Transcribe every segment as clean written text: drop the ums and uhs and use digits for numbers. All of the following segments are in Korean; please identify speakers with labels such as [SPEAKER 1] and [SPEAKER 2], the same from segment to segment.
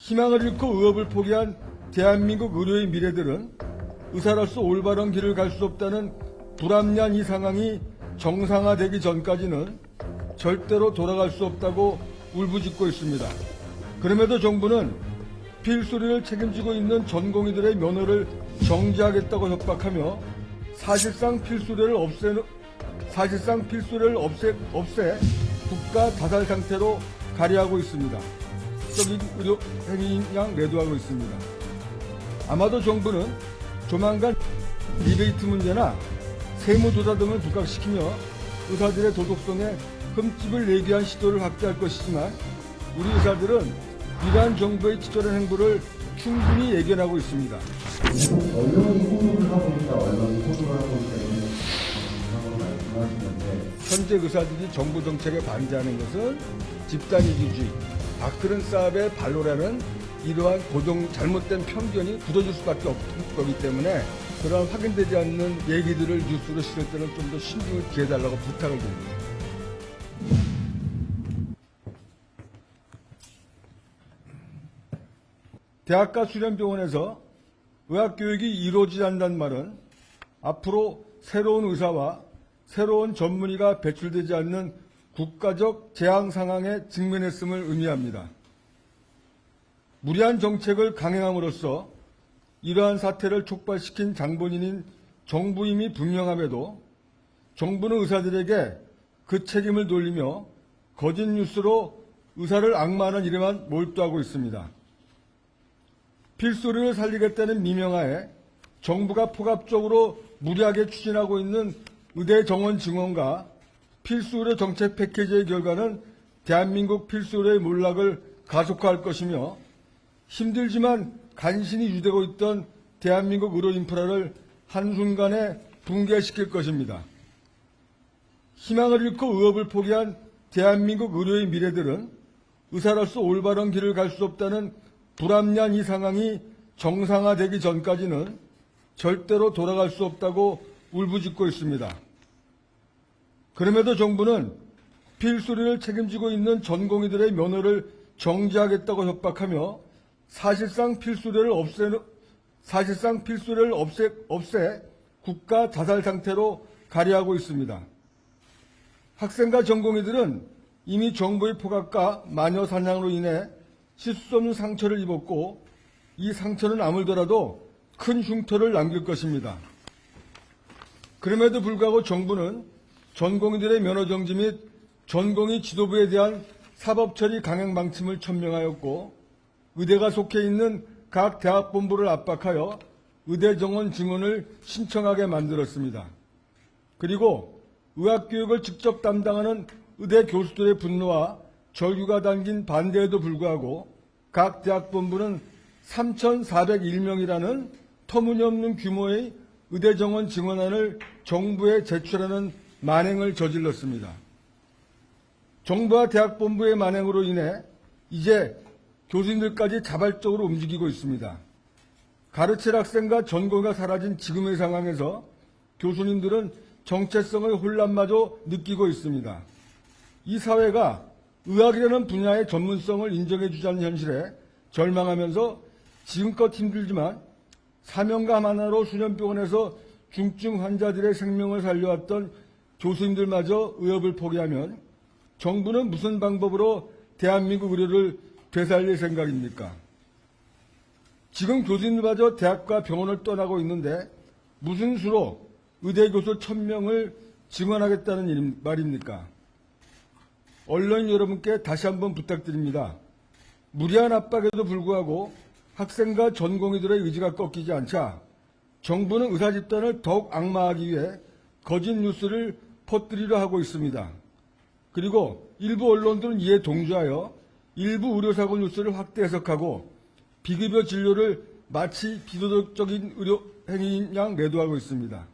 [SPEAKER 1] 희망을 잃고 의업을 포기한 대한민국 의료의 미래들은 의사로서 올바른 길을 갈 수 없다는 불합리한 이 상황이 정상화되기 전까지는 절대로 돌아갈 수 없다고 울부짖고 있습니다. 그럼에도 정부는 필수리를 책임지고 있는 전공의들의 면허를 정지하겠다고 협박하며 사실상 필수리를 없애 국가 자살 상태로 가려하고 있습니다. 적인 의료 행위인 양 매도하고 있습니다. 아마도 정부는 조만간 리베이트 문제나 세무조사 등을 부각시키며 의사들의 도덕성에 흠집을 내기 위한 시도를 확대할 것이지만 우리 의사들은 이러한 정부의 치졸한 행보를 충분히 예견하고 있습니다.
[SPEAKER 2] 언론이 호도를 하고 있다, 언론이 호도를 하고 있다 이런 말씀하시는데
[SPEAKER 1] 현재 의사들이 정부 정책에 반대하는 것은 집단이기주의, 악들은 싸움의 발로라는 이러한 잘못된 편견이 굳어질 수밖에 없는 거기 때문에 그러한 확인되지 않는 얘기들을 뉴스로 실을 때는 좀 더 신중을 기해달라고 부탁을 드립니다. 대학가 수련병원에서 의학교육이 이루어지지 않는다는 말은 앞으로 새로운 의사와 새로운 전문의가 배출되지 않는 국가적 재앙 상황에 직면했음을 의미합니다. 무리한 정책을 강행함으로써 이러한 사태를 촉발시킨 장본인인 정부임이 분명함에도 정부는 의사들에게 그 책임을 돌리며 거짓 뉴스로 의사를 악마하는 일에만 몰두하고 있습니다. 필수리를 살리겠다는 미명하에 정부가 포괄적으로 무리하게 추진하고 있는 의대 정원 증원과 필수의료 정책 패키지의 결과는 대한민국 필수의료의 몰락을 가속화할 것이며 힘들지만 간신히 유지되고 있던 대한민국 의료 인프라를 한순간에 붕괴시킬 것입니다. 희망을 잃고 의업을 포기한 대한민국 의료의 미래들은 의사로서 올바른 길을 갈 수 없다는 불합리한 이 상황이 정상화되기 전까지는 절대로 돌아갈 수 없다고 울부짖고 있습니다. 그럼에도 정부는 필수리를 책임지고 있는 전공의들의 면허를 정지하겠다고 협박하며 사실상 필수리를 없애 국가 자살 상태로 가려하고 있습니다. 학생과 전공의들은 이미 정부의 포갑과 마녀 사냥으로 인해 씻을 수 없는 상처를 입었고 이 상처는 아물더라도 큰 흉터를 남길 것입니다. 그럼에도 불구하고 정부는 전공의들의 면허 정지 및 전공의 지도부에 대한 사법 처리 강행 방침을 천명하였고 의대가 속해 있는 각 대학본부를 압박하여 의대 정원 증원을 신청하게 만들었습니다. 그리고 의학교육을 직접 담당하는 의대 교수들의 분노와 절규가 담긴 반대에도 불구하고 각 대학본부는 3,401명이라는 터무니없는 규모의 의대 정원 증원안을 정부에 제출하는 만행을 저질렀습니다. 정부와 대학본부의 만행으로 인해 이제 교수님들까지 자발적으로 움직이고 있습니다. 가르칠 학생과 전공의가 사라진 지금의 상황에서 교수님들은 정체성의 혼란마저 느끼고 있습니다. 이 사회가 의학이라는 분야의 전문성을 인정해주지 않는 현실에 절망하면서 지금껏 힘들지만 사명감 하나로 수련병원에서 중증 환자들의 생명을 살려왔던 교수님들마저 의업을 포기하면 정부는 무슨 방법으로 대한민국 의료를 되살릴 생각입니까? 지금 교수님들마저 대학과 병원을 떠나고 있는데 무슨 수로 의대 교수 1,000명을 증원하겠다는 말입니까? 언론인 여러분께 다시 한번 부탁드립니다. 무리한 압박에도 불구하고 학생과 전공의들의 의지가 꺾이지 않자 정부는 의사 집단을 더욱 악마하기 위해 거짓 뉴스를 퍼뜨리려 하고 있습니다. 그리고 일부 언론들은 이에 동조하여 일부 의료사고 뉴스를 확대 해석하고 비급여 진료를 마치 비도덕적인 의료 행위인 양 매도하고 있습니다.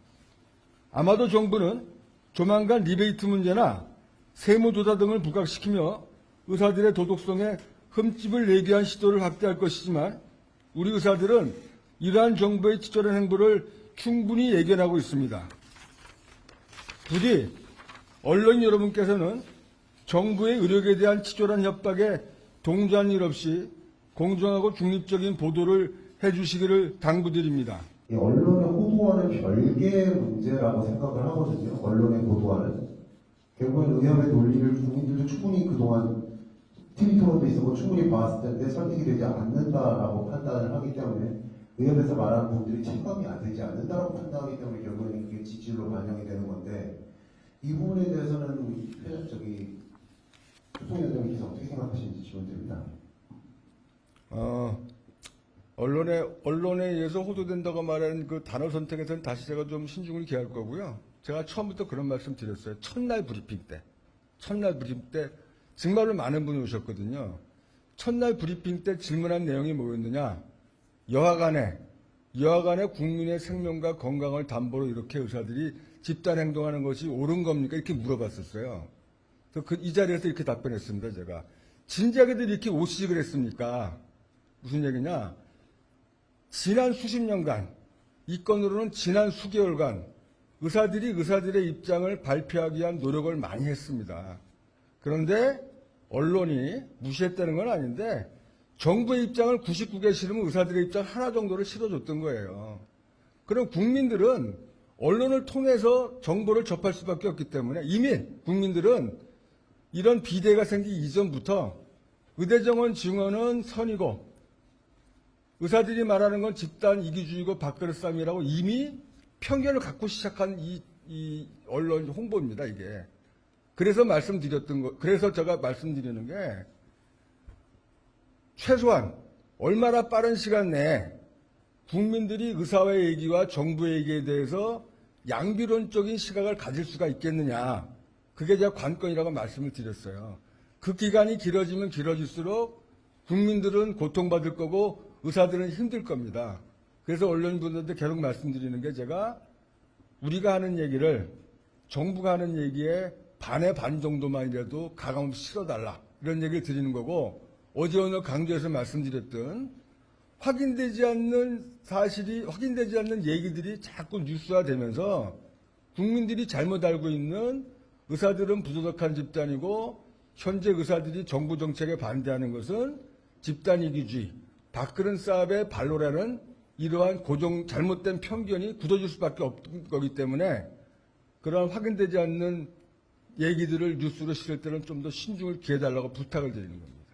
[SPEAKER 1] 아마도 정부는 조만간 리베이트 문제나 세무조사 등을 부각시키며 의사들의 도덕성에 흠집을 내기 위한 시도를 확대할 것이지만 우리 의사들은 이러한 정부의 치졸한 행보를 충분히 예견하고 있습니다. 부디 언론인 여러분께서는 정부의 의료계에 대한 치졸한 협박에 동조한 일 없이 공정하고 중립적인 보도를 해주시기를 당부드립니다.
[SPEAKER 2] 이 언론의 호도와는 별개의 문제라고 생각을 하거든요. 언론의 보도와는. 결국엔 의협의 논리를 국민들도 충분히 그동안 TV 토론도 있었고 충분히 봤을 텐데 설득이 되지 않는다라고 판단을 하기 때문에 의협에서 말하는 부분들이 체감이 안 되지 않는다라고 판단하기 때문에 결국에는 그게 지지율로 반영이 되는 건데 이 부분에 대해서는 교통위원장님께서 어떻게 생각하시는지 질문드립니다.
[SPEAKER 1] 언론에 의해서 호도된다고 말하는 그 단어 선택에서는 다시 제가 좀 신중을 기할 거고요. 제가 처음부터 그런 말씀 드렸어요. 첫날 브리핑 때 정말로 많은 분이 오셨거든요. 첫날 브리핑 때 질문한 내용이 뭐였느냐? 여하간에 국민의 생명과 건강을 담보로 이렇게 의사들이 집단 행동하는 것이 옳은 겁니까? 이렇게 물어봤었어요. 그래서 이 자리에서 이렇게 답변했습니다. 제가 진작에도 이렇게 오시지 그랬습니까? 무슨 얘기냐? 지난 수십 년간 이 건으로는 지난 수개월간 의사들이 의사들의 입장을 발표하기 위한 노력을 많이 했습니다. 그런데 언론이 무시했다는 건 아닌데 정부의 입장을 99개 실으면 의사들의 입장 하나 정도를 실어줬던 거예요. 그럼 국민들은 언론을 통해서 정보를 접할 수밖에 없기 때문에 이미 국민들은 이런 비대가 생기기 이전부터 의대정원 증원은 선이고 의사들이 말하는 건 집단 이기주의고 밥그릇 싸움이라고 이미 편견을 갖고 시작한 이 언론 홍보입니다, 이게. 그래서 그래서 제가 말씀드리는 게 최소한 얼마나 빠른 시간 내에 국민들이 의사의 얘기와 정부의 얘기에 대해서 양비론적인 시각을 가질 수가 있겠느냐. 그게 제가 관건이라고 말씀을 드렸어요. 그 기간이 길어지면 길어질수록 국민들은 고통받을 거고 의사들은 힘들 겁니다. 그래서 언론인분들한테 계속 말씀드리는 게 제가 우리가 하는 얘기를 정부가 하는 얘기에 반의 반 정도만이라도 가감없이 실어달라. 이런 얘기를 드리는 거고 어제 오늘 강조해서 말씀드렸던 확인되지 않는 얘기들이 자꾸 뉴스화되면서 국민들이 잘못 알고 있는 의사들은 부도덕한 집단이고 현재 의사들이 정부 정책에 반대하는 것은 집단 이기주의, 밥그릇 싸움의 발로라는 이러한 잘못된 편견이 굳어질 수밖에 없는 거기 때문에 그러한 확인되지 않는 얘기들을 뉴스로 실을 때는 좀 더 신중을 기해달라고 부탁을 드리는 겁니다.